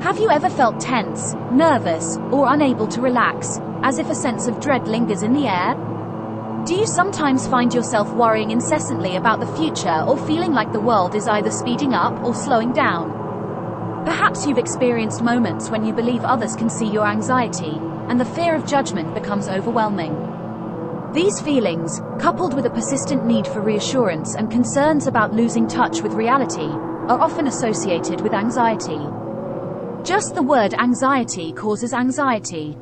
Have you ever felt tense, nervous, or unable to relax, as if a sense of dread lingers in the air? Do you sometimes find yourself worrying incessantly about the future or feeling like the world is either speeding up or slowing down? Perhaps you've experienced moments when you believe others can see your anxiety, and the fear of judgment becomes overwhelming. These feelings, coupled with a persistent need for reassurance and concerns about losing touch with reality, are often associated with anxiety. Just the word anxiety causes anxiety.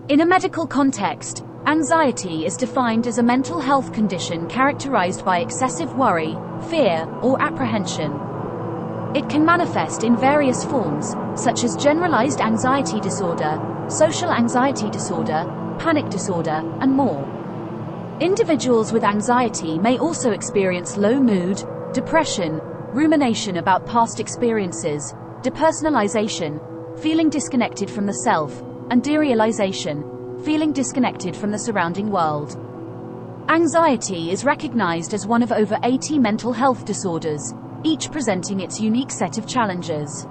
In a medical context, anxiety is defined as a mental health condition characterized by excessive worry, fear, or apprehension. It can manifest in various forms, such as generalized anxiety disorder, social anxiety disorder, panic disorder, and more. Individuals with anxiety may also experience low mood, depression, rumination about past experiences, depersonalization, feeling disconnected from the self, and derealization, feeling disconnected from the surrounding world. Anxiety is recognized as one of over 80 mental health disorders, each presenting its unique set of challenges.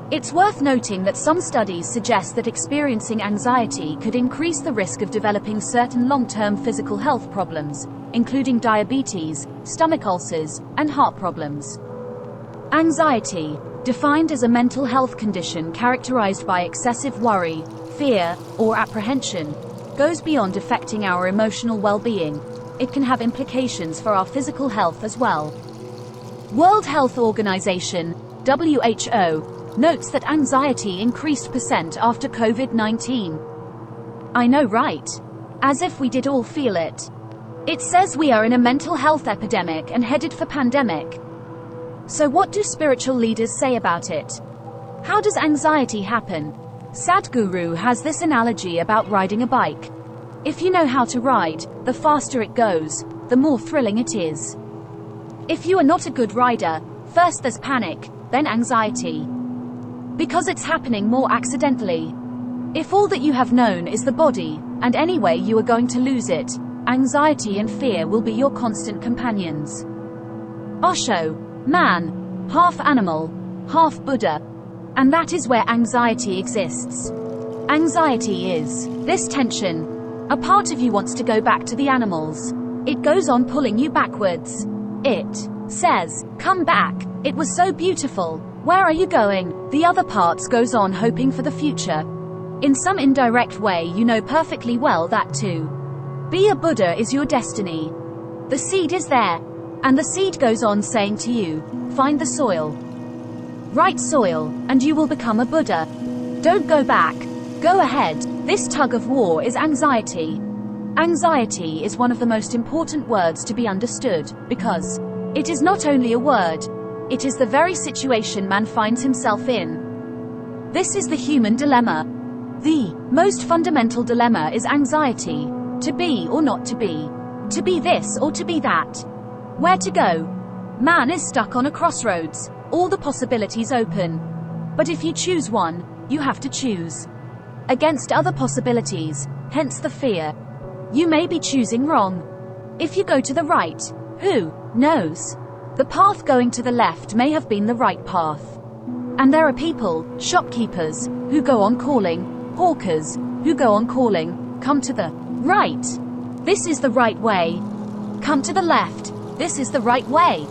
It's worth noting that some studies suggest that experiencing anxiety could increase the risk of developing certain long-term physical health problems, including diabetes, stomach ulcers, and heart problems. Anxiety, defined as a mental health condition characterized by excessive worry, fear, or apprehension, goes beyond affecting our emotional well-being. It can have implications for our physical health as well. World Health Organization, WHO, notes that anxiety increased % after COVID-19. I know, right? As if we did all feel it. It says we are in a mental health epidemic and headed for pandemic. So what do spiritual leaders say about it? How does anxiety happen? Sadhguru has this analogy about riding a bike. If you know how to ride, the faster it goes, the more thrilling it is. If you are not a good rider, first there's panic, then anxiety. Because it's happening more accidentally. If all that you have known is the body, and anyway you are going to lose it, anxiety and fear will be your constant companions. Osho, man, half animal, half Buddha. And that is where anxiety exists. Anxiety is this tension. A part of you wants to go back to the animals. It goes on pulling you backwards. It says, come back, it was so beautiful, where are you going? The other parts goes on hoping for the future. In some indirect way you know perfectly well that to be a Buddha is your destiny. The seed is there, and the seed goes on saying to you, find the soil. Right soil, and you will become a Buddha. Don't go back, go ahead. This tug of war is anxiety. Anxiety is one of the most important words to be understood, because it is not only a word, it is the very situation man finds himself in. This is the human dilemma. The most fundamental dilemma is anxiety, to be or not to be this or to be that. Where to go? Man is stuck on a crossroads, all the possibilities open. But if you choose one, you have to choose against other possibilities, hence the fear. You may be choosing wrong. If you go to the right, who knows? The path going to the left may have been the right path. And there are people, shopkeepers, who go on calling, hawkers, who go on calling, come to the right. This is the right way. Come to the left. This is the right way.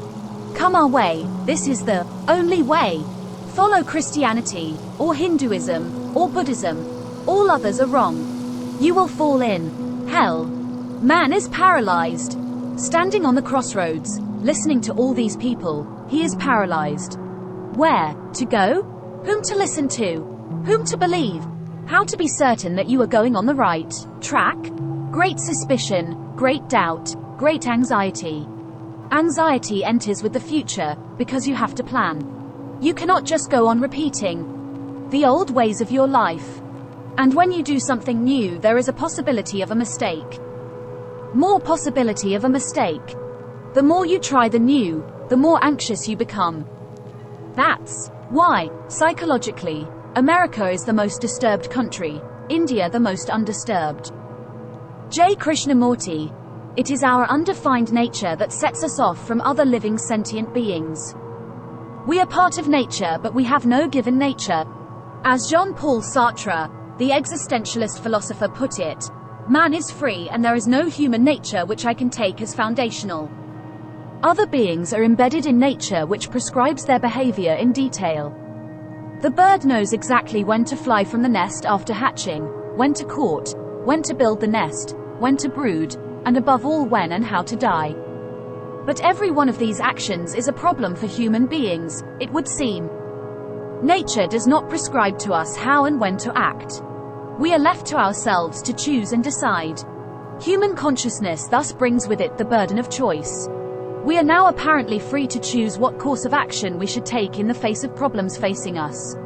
Come our way. This is the only way. Follow Christianity, or Hinduism, or Buddhism. All others are wrong. You will fall in hell. Man is paralyzed. Standing on the crossroads, listening to all these people, he is paralyzed. Where to go? Whom to listen to? Whom to believe? How to be certain that you are going on the right track? Great suspicion, great doubt, great anxiety. Anxiety enters with the future, because you have to plan. You cannot just go on repeating the old ways of your life. And when you do something new, there is a possibility of a mistake. More possibility of a mistake. The more you try the new, the more anxious you become. That's why, psychologically, America is the most disturbed country, India the most undisturbed. J Krishnamurti. It is our undefined nature that sets us off from other living sentient beings. We are part of nature, but we have no given nature. As Jean-Paul Sartre, the existentialist philosopher, put it, man is free and there is no human nature which I can take as foundational. Other beings are embedded in nature which prescribes their behavior in detail. The bird knows exactly when to fly from the nest after hatching, when to court, when to build the nest, when to brood, and above all when and how to die. But every one of these actions is a problem for human beings, it would seem. Nature does not prescribe to us how and when to act. We are left to ourselves to choose and decide. Human consciousness thus brings with it the burden of choice. We are now apparently free to choose what course of action we should take in the face of problems facing us.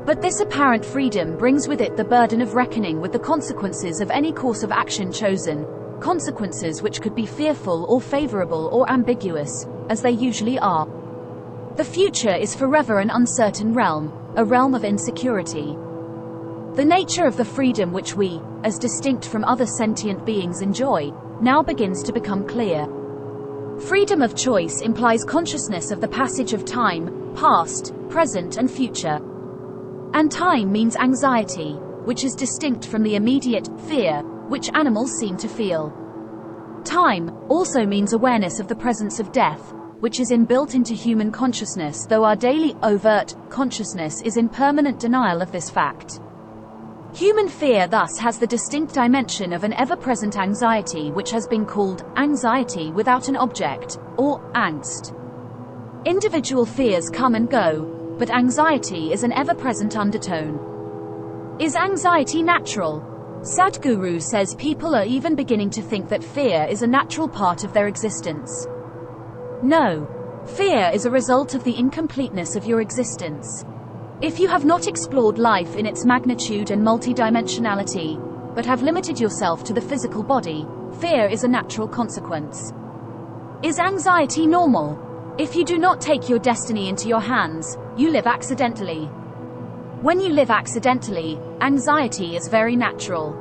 But this apparent freedom brings with it the burden of reckoning with the consequences of any course of action chosen, consequences which could be fearful or favorable or ambiguous, as they usually are. The future is forever an uncertain realm, a realm of insecurity. The nature of the freedom which we, as distinct from other sentient beings, enjoy, now begins to become clear. Freedom of choice implies consciousness of the passage of time, past, present and future. And time means anxiety, which is distinct from the immediate fear, which animals seem to feel. Time also means awareness of the presence of death, which is inbuilt into human consciousness, though our daily overt consciousness is in permanent denial of this fact. Human fear thus has the distinct dimension of an ever-present anxiety, which has been called anxiety without an object, or angst. Individual fears come and go, but anxiety is an ever-present undertone. Is anxiety natural? Sadhguru says people are even beginning to think that fear is a natural part of their existence. No. Fear is a result of the incompleteness of your existence. If you have not explored life in its magnitude and multidimensionality, but have limited yourself to the physical body, fear is a natural consequence. Is anxiety normal? If you do not take your destiny into your hands, you live accidentally. When you live accidentally, anxiety is very natural.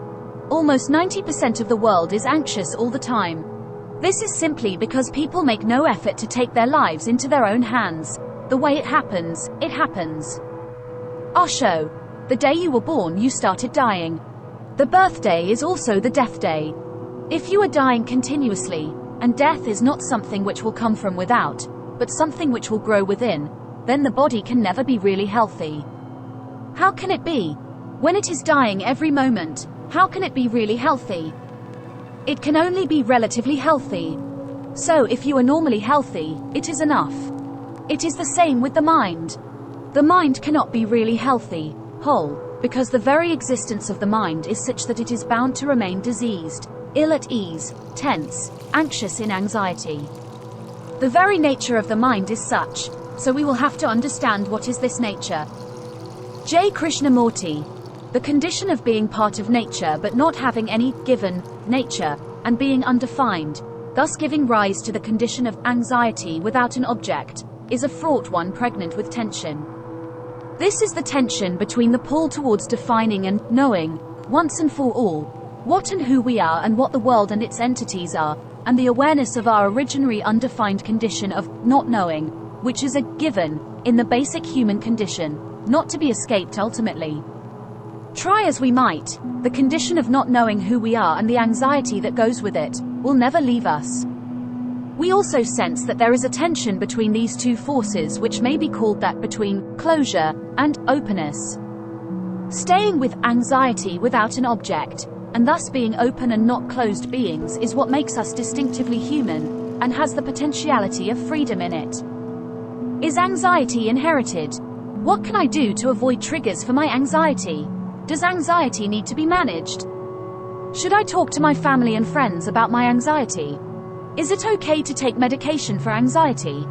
Almost 90% of the world is anxious all the time. This is simply because people make no effort to take their lives into their own hands. The way it happens, it happens. Osho, the day you were born you started dying. The birthday is also the death day. If you are dying continuously, and death is not something which will come from without, but something which will grow within, then the body can never be really healthy. How can it be? When it is dying every moment, how can it be really healthy? It can only be relatively healthy. So if you are normally healthy, it is enough. It is the same with the mind. The mind cannot be really healthy, whole, because the very existence of the mind is such that it is bound to remain diseased, ill at ease, tense, anxious in anxiety. The very nature of the mind is such, so we will have to understand what is this nature. J Krishnamurti, the condition of being part of nature but not having any given nature, and being undefined, thus giving rise to the condition of anxiety without an object, is a fraught one pregnant with tension. This is the tension between the pull towards defining and knowing, once and for all, what and who we are and what the world and its entities are, and the awareness of our originary undefined condition of not knowing, which is a given in the basic human condition, not to be escaped ultimately. Try as we might, the condition of not knowing who we are and the anxiety that goes with it will never leave us. We also sense that there is a tension between these two forces, which may be called that between closure and openness. Staying with anxiety without an object, and thus being open and not closed beings, is what makes us distinctively human, and has the potentiality of freedom in it. Is anxiety inherited? What can I do to avoid triggers for my anxiety? Does anxiety need to be managed? Should I talk to my family and friends about my anxiety? Is it okay to take medication for anxiety?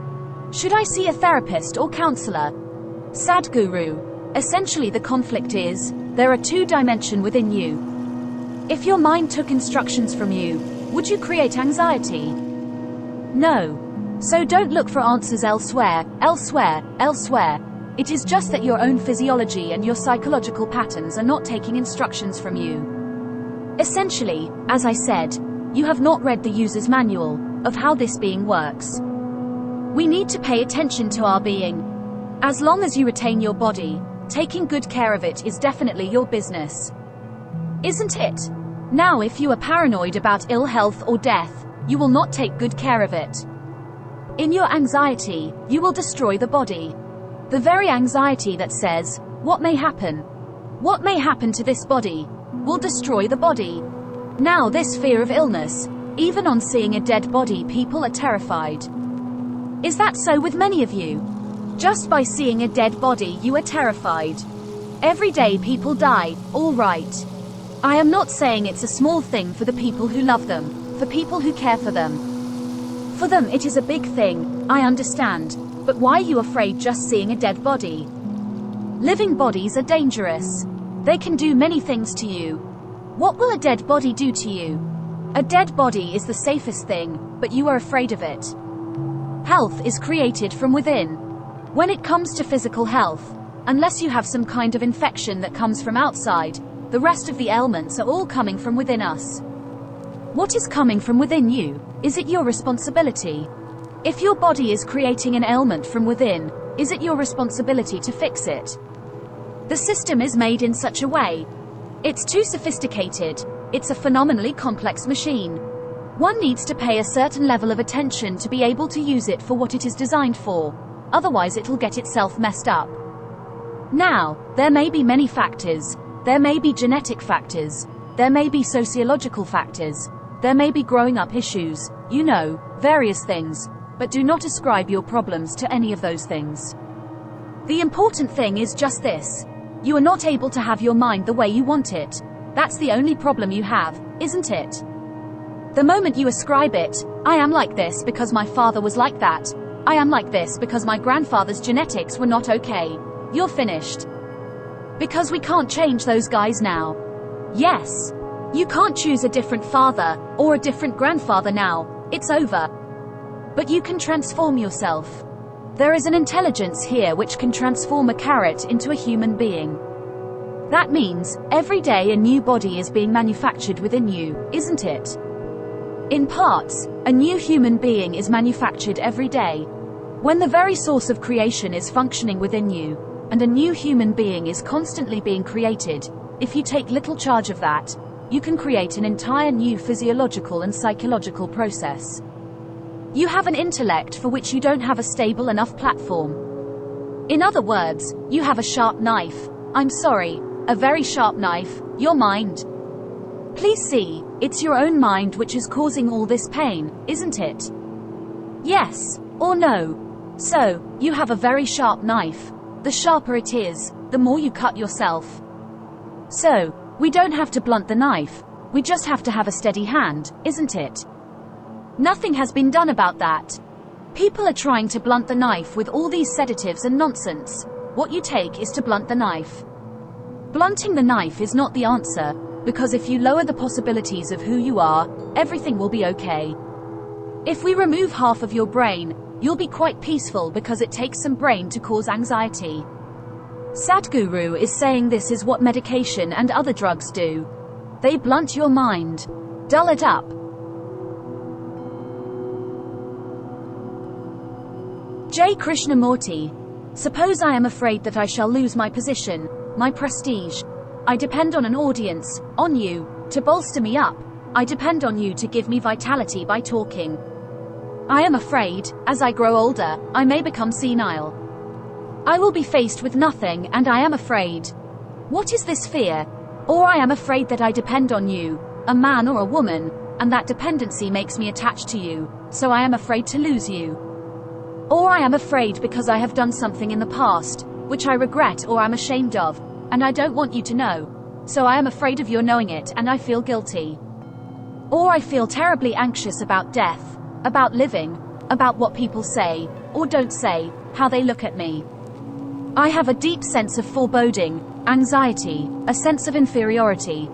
Should I see a therapist or counselor? Sadhguru, essentially the conflict is, there are two dimensions within you. If your mind took instructions from you, would you create anxiety? No. So don't look for answers elsewhere. It is just that your own physiology and your psychological patterns are not taking instructions from you. Essentially, as I said, you have not read the user's manual of how this being works. We need to pay attention to our being. As long as you retain your body, Taking good care of it is definitely your business. Isn't it? Now, if you are paranoid about ill health or death, you will not take good care of it. In your anxiety, you will destroy the body. The very anxiety that says, what may happen? What may happen to this body? Will destroy the body. Now, this fear of illness, even on seeing a dead body, people are terrified. Is that so with many of you? Just by seeing a dead body, you are terrified. Every day people die, all right. I am not saying it's a small thing for the people who love them, for people who care for them. For them it is a big thing, I understand, but why are you afraid just seeing a dead body? Living bodies are dangerous. They can do many things to you. What will a dead body do to you? A dead body is the safest thing, but you are afraid of it. Health is created from within. When it comes to physical health, unless you have some kind of infection that comes from outside, the rest of the ailments are all coming from within us. What is coming from within you? Is it your responsibility? If your body is creating an ailment from within, is it your responsibility to fix it? The system is made in such a way. It's too sophisticated. It's a phenomenally complex machine. One needs to pay a certain level of attention to be able to use it for what it is designed for. Otherwise it'll get itself messed up. Now, there may be many factors. There may be genetic factors. There may be sociological factors. There may be growing up issues, various things, but do not ascribe your problems to any of those things. The important thing is just this. You are not able to have your mind the way you want it. That's the only problem you have, isn't it? The moment you ascribe it, I am like this because my father was like that. I am like this because my grandfather's genetics were not okay. You're finished. Because we can't change those guys now. Yes. You can't choose a different father, or a different grandfather now. It's over. But you can transform yourself. There is an intelligence here which can transform a carrot into a human being. That means, every day a new body is being manufactured within you, isn't it? In parts, a new human being is manufactured every day. When the very source of creation is functioning within you, and a new human being is constantly being created, if you take little charge of that, you can create an entire new physiological and psychological process. You have an intellect for which you don't have a stable enough platform. In other words, you have a sharp knife. I'm sorry, a very sharp knife, your mind. Please see, it's your own mind which is causing all this pain, isn't it? Yes, or no. So, you have a very sharp knife. The sharper it is, the more you cut yourself. So, we don't have to blunt the knife, we just have to have a steady hand, isn't it? Nothing has been done about that. People are trying to blunt the knife with all these sedatives and nonsense. What you take is to blunt the knife. Blunting the knife is not the answer, because if you lower the possibilities of who you are, everything will be okay. If we remove half of your brain, you'll be quite peaceful because it takes some brain to cause anxiety. Sadhguru is saying this is what medication and other drugs do. They blunt your mind, dull it up. J Krishnamurti. Suppose I am afraid that I shall lose my position, my prestige. I depend on an audience, on you, to bolster me up. I depend on you to give me vitality by talking. I am afraid, as I grow older, I may become senile. I will be faced with nothing and I am afraid. What is this fear? Or I am afraid that I depend on you, a man or a woman, and that dependency makes me attached to you, so I am afraid to lose you. Or I am afraid because I have done something in the past, which I regret or am ashamed of, and I don't want you to know, so I am afraid of your knowing it and I feel guilty. Or I feel terribly anxious about death, about living, about what people say, or don't say, how they look at me. I have a deep sense of foreboding, anxiety, a sense of inferiority.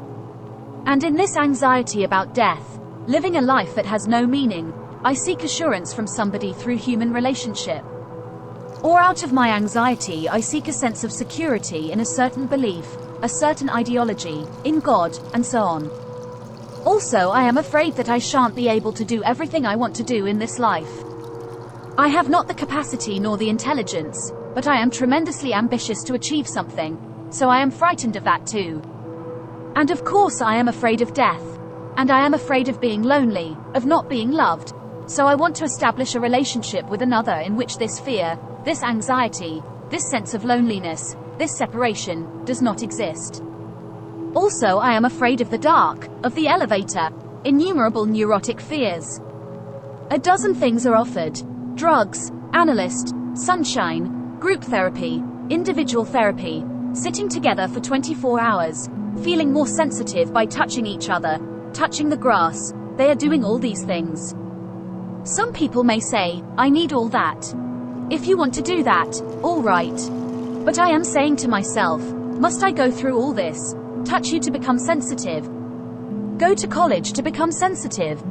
And in this anxiety about death, living a life that has no meaning, I seek assurance from somebody through human relationship. Or out of my anxiety I seek a sense of security in a certain belief, a certain ideology, in God, and so on. Also I am afraid that I shan't be able to do everything I want to do in this life. I have not the capacity nor the intelligence, but I am tremendously ambitious to achieve something, so I am frightened of that too. And of course I am afraid of death. And I am afraid of being lonely, of not being loved. So I want to establish a relationship with another in which this fear, this anxiety, this sense of loneliness, this separation, does not exist. Also I am afraid of the dark, of the elevator, innumerable neurotic fears. A dozen things are offered: drugs, analyst, sunshine, group therapy, individual therapy, sitting together for 24 hours, feeling more sensitive by touching each other, touching the grass. They are doing all these things. Some people may say, I need all that. If you want to do that, all right. But I am saying to myself, must I go through all this? Touch you to become sensitive? Go to college to become sensitive?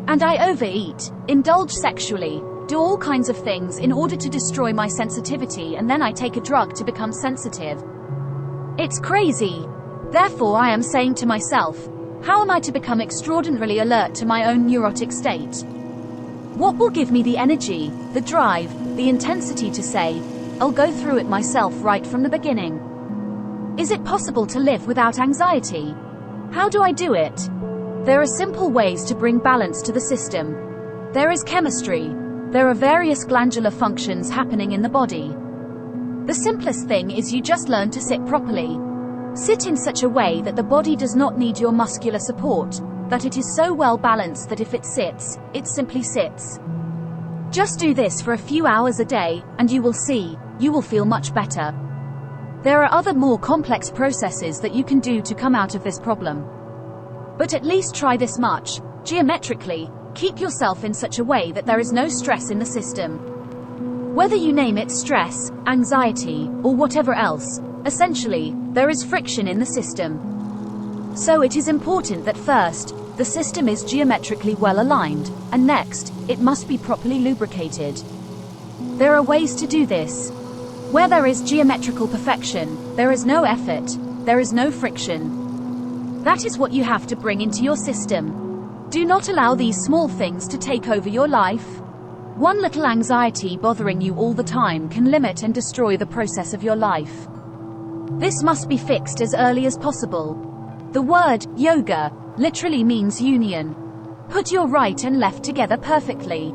And I overeat, indulge sexually, do all kinds of things in order to destroy my sensitivity, and then I take a drug to become sensitive. It's crazy. Therefore I am saying to myself, how am I to become extraordinarily alert to my own neurotic state? What will give me the energy, the drive, the intensity to say, I'll go through it myself right from the beginning? Is it possible to live without anxiety? How do I do it? There are simple ways to bring balance to the system. There is chemistry. There are various glandular functions happening in the body. The simplest thing is you just learn to sit properly. Sit in such a way that the body does not need your muscular support, that it is so well balanced that if it sits, it simply sits. Just do this for a few hours a day, and you will see, you will feel much better. There are other more complex processes that you can do to come out of this problem. But at least try this much: geometrically, keep yourself in such a way that there is no stress in the system. Whether you name it stress, anxiety, or whatever else, essentially, there is friction in the system. So it is important that first, the system is geometrically well aligned, and next, it must be properly lubricated. There are ways to do this. Where there is geometrical perfection, there is no effort, there is no friction. That is what you have to bring into your system. Do not allow these small things to take over your life. One little anxiety bothering you all the time can limit and destroy the process of your life. This must be fixed as early as possible. The word yoga literally means union. Put your right and left together perfectly.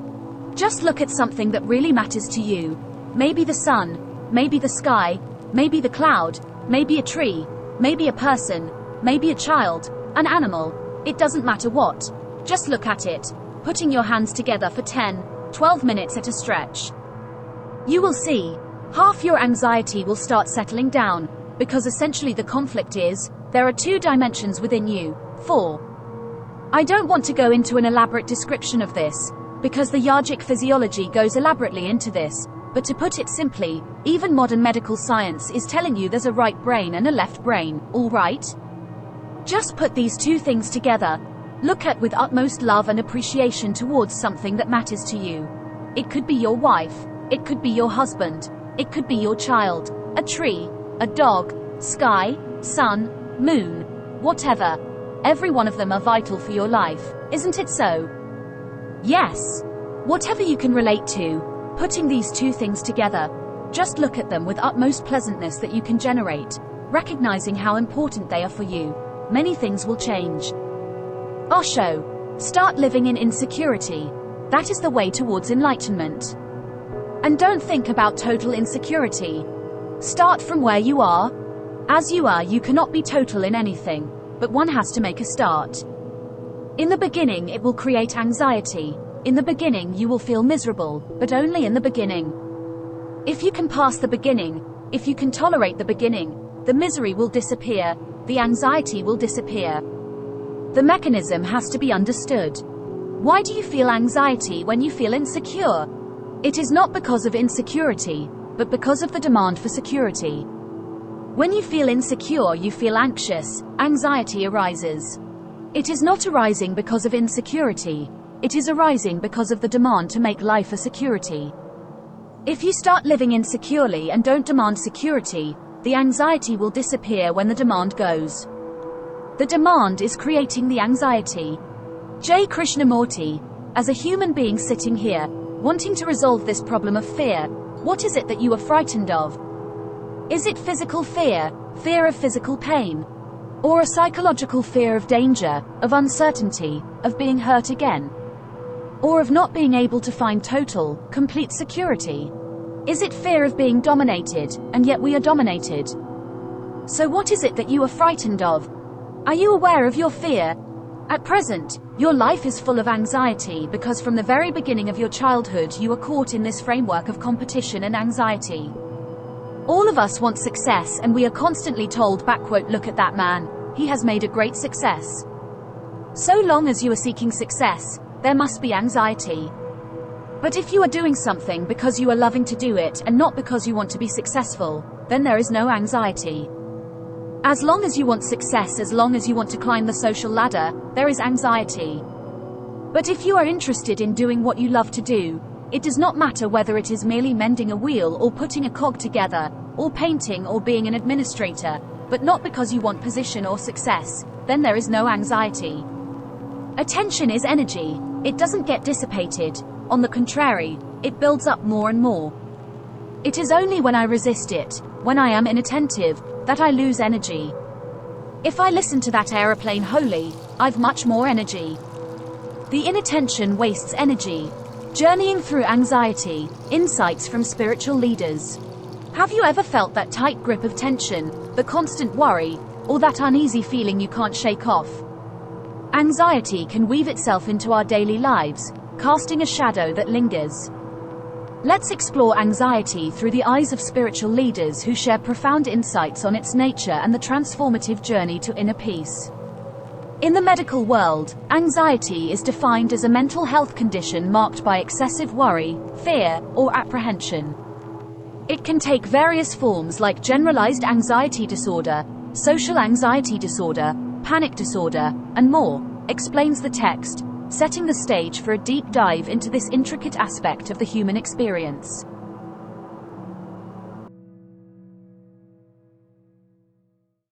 Just look at something that really matters to you. Maybe the sun, maybe the sky, maybe the cloud, maybe a tree, maybe a person, maybe a child, an animal. It doesn't matter what. Just look at it, putting your hands together for 10, 12 minutes at a stretch. You will see, half your anxiety will start settling down, because essentially the conflict is, there are 2 dimensions within you. 4. I don't want to go into an elaborate description of this, because the yogic physiology goes elaborately into this, but to put it simply, even modern medical science is telling you there's a right brain and a left brain, all right? Just put these 2 things together. Look at with utmost love and appreciation towards something that matters to you. It could be your wife, it could be your husband, it could be your child, a tree, a dog, sky, sun, moon, whatever. Every one of them are vital for your life, isn't it so? Yes. Whatever you can relate to, putting these 2 things together, just look at them with utmost pleasantness that you can generate, recognizing how important they are for you. Many things will change. Osho. Start living in insecurity. That is the way towards enlightenment. And don't think about total insecurity. Start from where you are. As you are, you cannot be total in anything, but one has to make a start. In the beginning, it will create anxiety. In the beginning, you will feel miserable, but only in the beginning. If you can pass the beginning, if you can tolerate the beginning, the misery will disappear, the anxiety will disappear. The mechanism has to be understood. Why do you feel anxiety when you feel insecure? It is not because of insecurity, but because of the demand for security. When you feel insecure, you feel anxious, anxiety arises. It is not arising because of insecurity. It is arising because of the demand to make life a security. If you start living insecurely and don't demand security, the anxiety will disappear when the demand goes. The demand is creating the anxiety. J Krishnamurti, as a human being sitting here, wanting to resolve this problem of fear, What is it that you are frightened of? Is it physical fear, fear of physical pain? Or a psychological fear of danger, of uncertainty, of being hurt again? Or of not being able to find total, complete security? Is it fear of being dominated, and yet we are dominated? So what is it that you are frightened of? Are you aware of your fear? At present, your life is full of anxiety because from the very beginning of your childhood you were caught in this framework of competition and anxiety. All of us want success and we are constantly told, "Look at that man, he has made a great success." So long as you are seeking success, there must be anxiety. But if you are doing something because you are loving to do it and not because you want to be successful, then there is no anxiety. As long as you want success, as long as you want to climb the social ladder, there is anxiety. But if you are interested in doing what you love to do, it does not matter whether it is merely mending a wheel or putting a cog together, or painting or being an administrator, but not because you want position or success, then there is no anxiety. Attention is energy. It doesn't get dissipated. On the contrary, it builds up more and more. It is only when I resist it, when I am inattentive, that I lose energy. If I listen to that aeroplane wholly, I've much more energy. The inattention wastes energy. Journeying through anxiety, insights from spiritual leaders. Have you ever felt that tight grip of tension, the constant worry, or that uneasy feeling you can't shake off? Anxiety can weave itself into our daily lives, casting a shadow that lingers. Let's explore anxiety through the eyes of spiritual leaders who share profound insights on its nature and the transformative journey to inner peace. In the medical world, anxiety is defined as a mental health condition marked by excessive worry, fear, or apprehension. It can take various forms like generalized anxiety disorder, social anxiety disorder, panic disorder, and more, explains the text, setting the stage for a deep dive into this intricate aspect of the human experience.